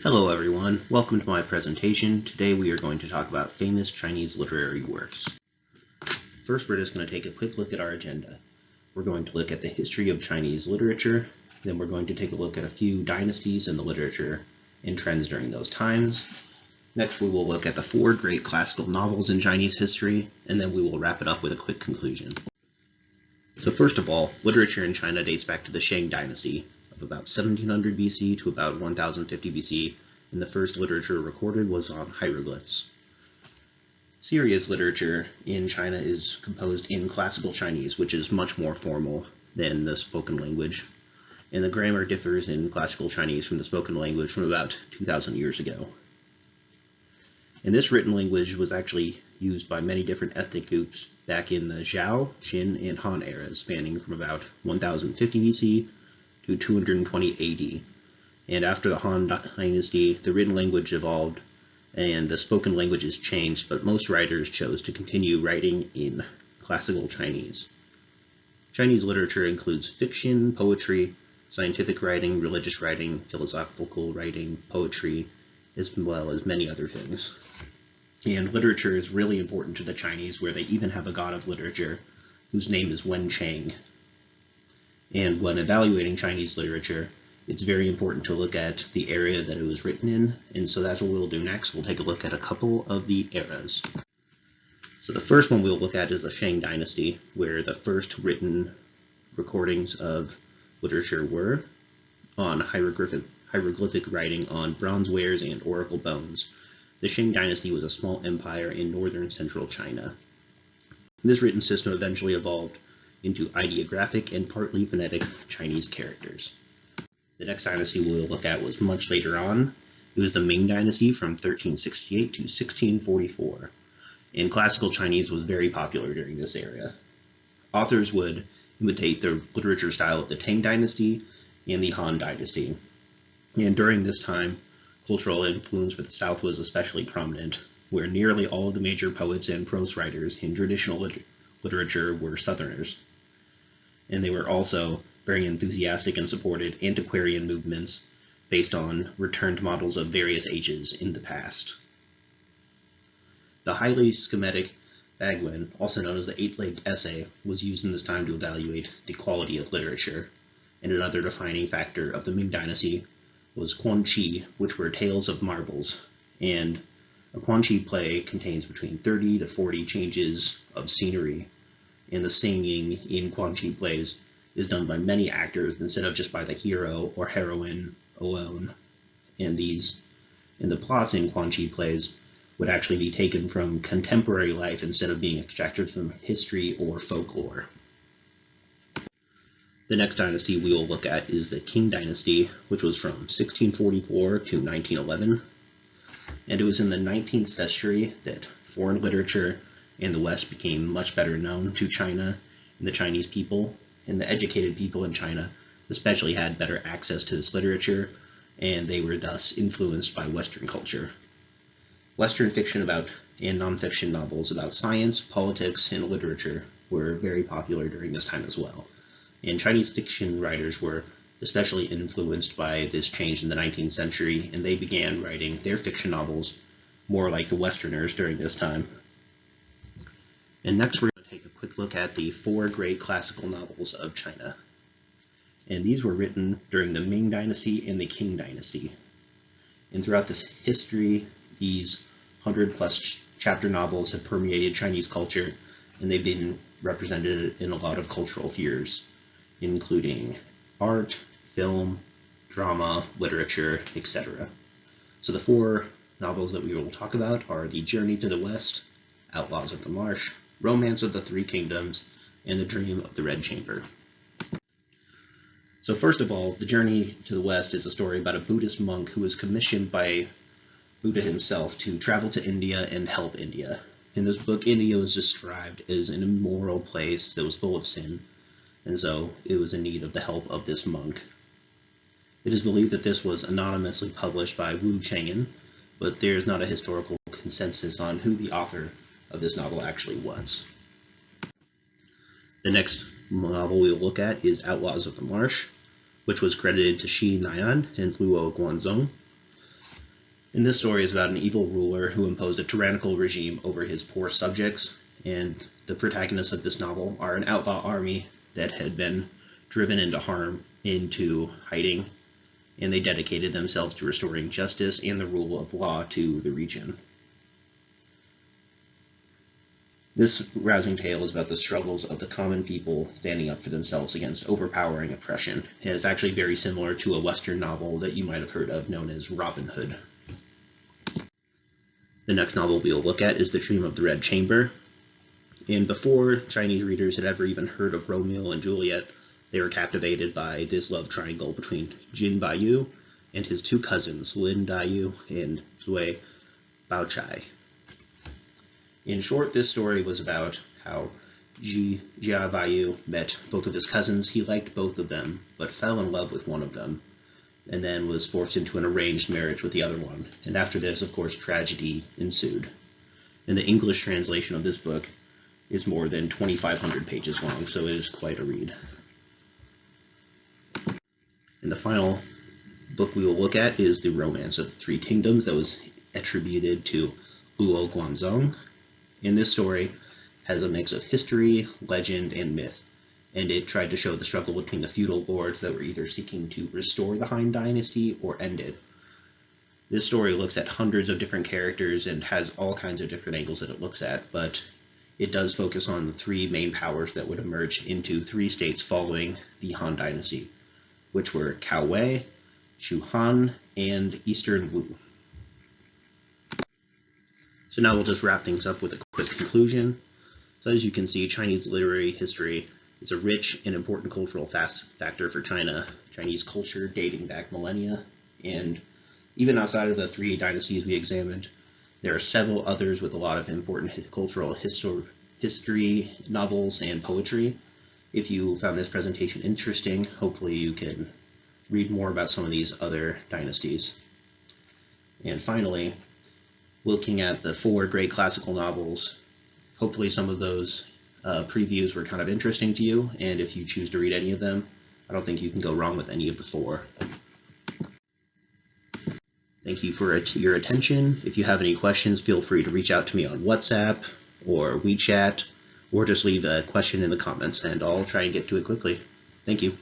Hello everyone, welcome to my presentation. Today we are going to talk about famous Chinese literary works. First, we're just going to take a quick look at our agenda. We're going to look at the history of Chinese literature, then we're going to take a look at a few dynasties in the literature and trends during those times. Next, we will look at the 4 great classical novels in Chinese history, and then we will wrap it up with a quick conclusion. So first of all, literature in China dates back to the Shang dynasty of about 1700 BC to about 1050 BC, and the first literature recorded was on hieroglyphs. Serious literature in China is composed in classical Chinese, which is much more formal than the spoken language, and the grammar differs in classical Chinese from the spoken language from about 2,000 years ago. And this written language was actually used by many different ethnic groups back in the Zhao, Qin, and Han eras, spanning from about 1050 BC to 220 AD. And after the Han Dynasty, the written language evolved and the spoken languages changed, but most writers chose to continue writing in classical Chinese. Chinese literature includes fiction, poetry, scientific writing, religious writing, philosophical writing, poetry, as well as many other things. And literature is really important to the Chinese, where they even have a god of literature whose name is Wen Chang. And when evaluating Chinese literature, it's very important to look at the area that it was written in, and so that's what we'll do next. We'll take a look at a couple of the eras. So the first one we'll look at is the Shang Dynasty, where the first written recordings of literature were on hieroglyphic writing on bronze wares and oracle bones. The Shang Dynasty was a small empire in northern central China. This written system eventually evolved into ideographic and partly phonetic Chinese characters. The next dynasty we'll look at was much later on. It was the Ming Dynasty from 1368 to 1644, and classical Chinese was very popular during this era. Authors would imitate the literature style of the Tang Dynasty and the Han Dynasty, and during this time, cultural influence for the South was especially prominent, where nearly all of the major poets and prose writers in traditional literature were Southerners. And they were also very enthusiastic and supported antiquarian movements based on returned models of various ages in the past. The highly schematic Baguen, also known as the eight-legged essay, was used in this time to evaluate the quality of literature, and another defining factor of the Ming Dynasty was Quanqi, which were tales of marvels, and a Quanqi play contains between 30 to 40 changes of scenery, and the singing in Quanqi plays is done by many actors instead of just by the hero or heroine alone. And the plots in Quanqi plays would actually be taken from contemporary life instead of being extracted from history or folklore. The next dynasty we will look at is the Qing Dynasty, which was from 1644 to 1911. And it was in the 19th century that foreign literature in the West became much better known to China and the Chinese people, and the educated people in China especially had better access to this literature, and they were thus influenced by Western culture. Western fiction and nonfiction novels about science, politics, and literature were very popular during this time as well. And Chinese fiction writers were especially influenced by this change in the 19th century, and they began writing their fiction novels more like the Westerners during this time. And next we're going to take a quick look at the 4 great classical novels of China. And these were written during the Ming Dynasty and the Qing Dynasty. And throughout this history, these 100+ chapter novels have permeated Chinese culture, and they've been represented in a lot of cultural spheres, including art, film, drama, literature, etc. So the 4 novels that we will talk about are The Journey to the West, Outlaws of the Marsh, Romance of the Three Kingdoms, and The Dream of the Red Chamber. So first of all, The Journey to the West is a story about a Buddhist monk who was commissioned by Buddha himself to travel to India and help India. In this book, India was described as an immoral place that was full of sin, and so it was in need of the help of this monk. It is believed that this was anonymously published by Wu Cheng'an, but there is not a historical consensus on who the author of this novel actually was. The next novel we will look at is Outlaws of the Marsh, which was credited to Xi Naian and Luo Guanzong. And this story is about an evil ruler who imposed a tyrannical regime over his poor subjects, and the protagonists of this novel are an outlaw army that had been driven into hiding, and they dedicated themselves to restoring justice and the rule of law to the region. This rousing tale is about the struggles of the common people standing up for themselves against overpowering oppression, and it's actually very similar to a Western novel that you might have heard of known as Robin Hood. The next novel we'll look at is The Dream of the Red Chamber, and before Chinese readers had ever even heard of Romeo and Juliet, they were captivated by this love triangle between Jin Baiyu and his two cousins, Lin Daiyu and Zui Baochai. In short, this story was about how Jia Baiyu met both of his cousins. He liked both of them, but fell in love with one of them, and then was forced into an arranged marriage with the other one. And after this, of course, tragedy ensued. And the English translation of this book is more than 2,500 pages long, so it is quite a read. And the final book we will look at is The Romance of the Three Kingdoms that was attributed to Luo Guanzong. And this story has a mix of history, legend, and myth, and it tried to show the struggle between the feudal lords that were either seeking to restore the Han Dynasty or end it. This story looks at hundreds of different characters and has all kinds of different angles that it looks at, but it does focus on the three main powers that would emerge into three states following the Han Dynasty, which were Cao Wei, Shu Han, and Eastern Wu. So now we'll just wrap things up with a quick conclusion. So as you can see, Chinese literary history is a rich and important cultural factor for China, Chinese culture dating back millennia, and even outside of the three dynasties we examined, there are several others with a lot of important cultural history, novels, and poetry. If you found this presentation interesting, hopefully you can read more about some of these other dynasties. And finally, looking at the 4 great classical novels, hopefully some of those previews were kind of interesting to you, and if you choose to read any of them, I don't think you can go wrong with any of the 4. Thank you for your attention. If you have any questions, feel free to reach out to me on WhatsApp or WeChat, or just leave a question in the comments, and I'll try and get to it quickly. Thank you.